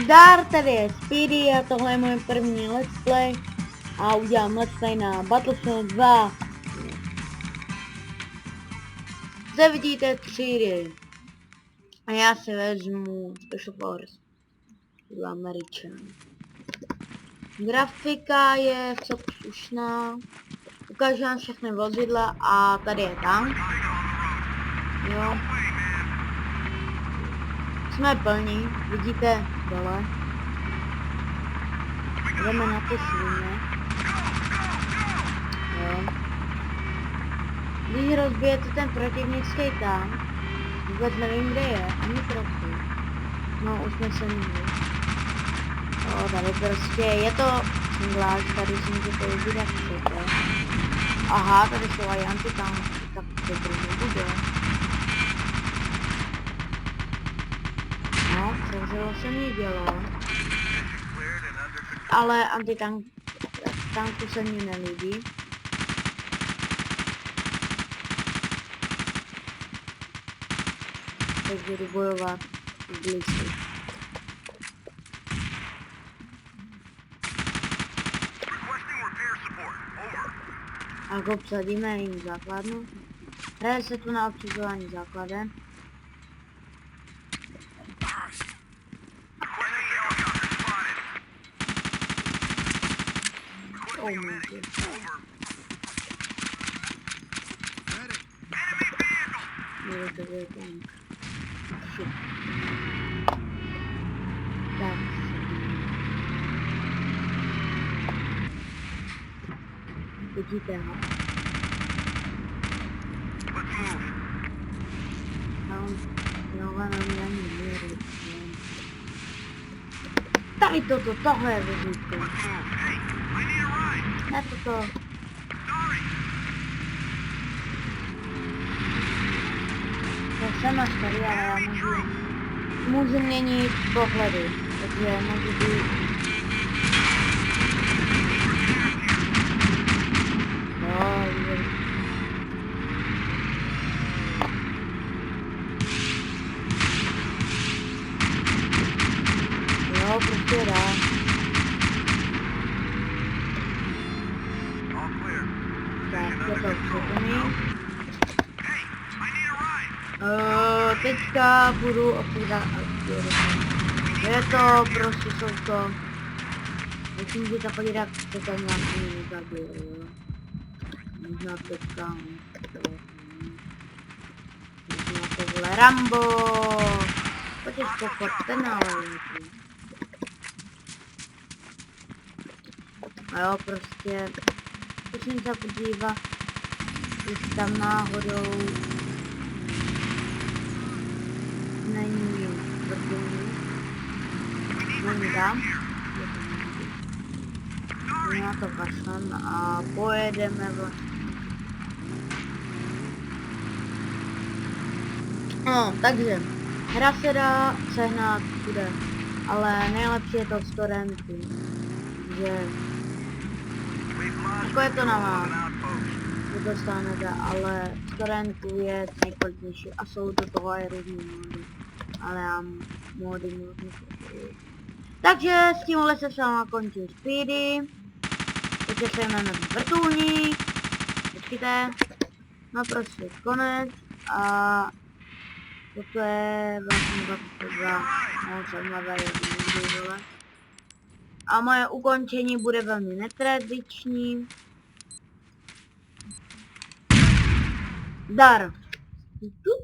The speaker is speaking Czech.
Zdar, tady je Speedy a tohle je můj první let's play a udělám let's play na Battlefield 2. Zde vidíte třídy a já si vezmu Special Force, budu Američan. Grafika je vcelku slušná, ukážu vám všechny vozidla a tady je tank. Jo. Jsme plní, vidíte dole. Jdeme na ty svině. Jo. Když rozbijete ten protivnický tank, vůbec nevím, kde je, ani trochu. No, už jsme se měli. Jo, tady prostě je to singlář, tady si můžete uvidět, jak chcete. Aha, tady jsou aj antitanky, tak to druhý bude. No, převřelo se mi dělo. Ale tanku se mi nelíbí. Takže jdu bojovat v blízku. A obsadíme jim základnu. Hraje se tu na obsazování základem. To bude tank. Shit. Tak. Vidíte ho. Tohle na mě ani nevěří. Tady tohle je vozítko. Ne toto. To jsem až tady, ale já můžu měnit pohledy, takže můžu být... Jo, prostě dá. Tak, je to přeplný. Teďka budu otvírat. Je to prostě, jsou to... Když můžete podívat, co tam nějaký zabil, jo. Možná teďka... Možná tohle Rambo. Pojď pochodte na lejku. A jo, prostě... Zkusím se podívat, jestli tam náhodou... Není vrtulník. Není tam. Já to kašlem a pojedeme vlastně. No, takže hra se dá sehnat všude, ale nejlepší je to z torrentu. Takže jako je to na vás, to dostanete, ale z torrentu je nejkvalitnější a jsou do toho i různý módy. Ale já módy moc nepotřebuji. Takže s tímhle se s váma končí Speedy. Teď se jmenuje vrtulník. Počkejte. No prostě konec. A toto je vlastně 22. No zajímavé je. A moje ukončení bude velmi netradiční. Dar.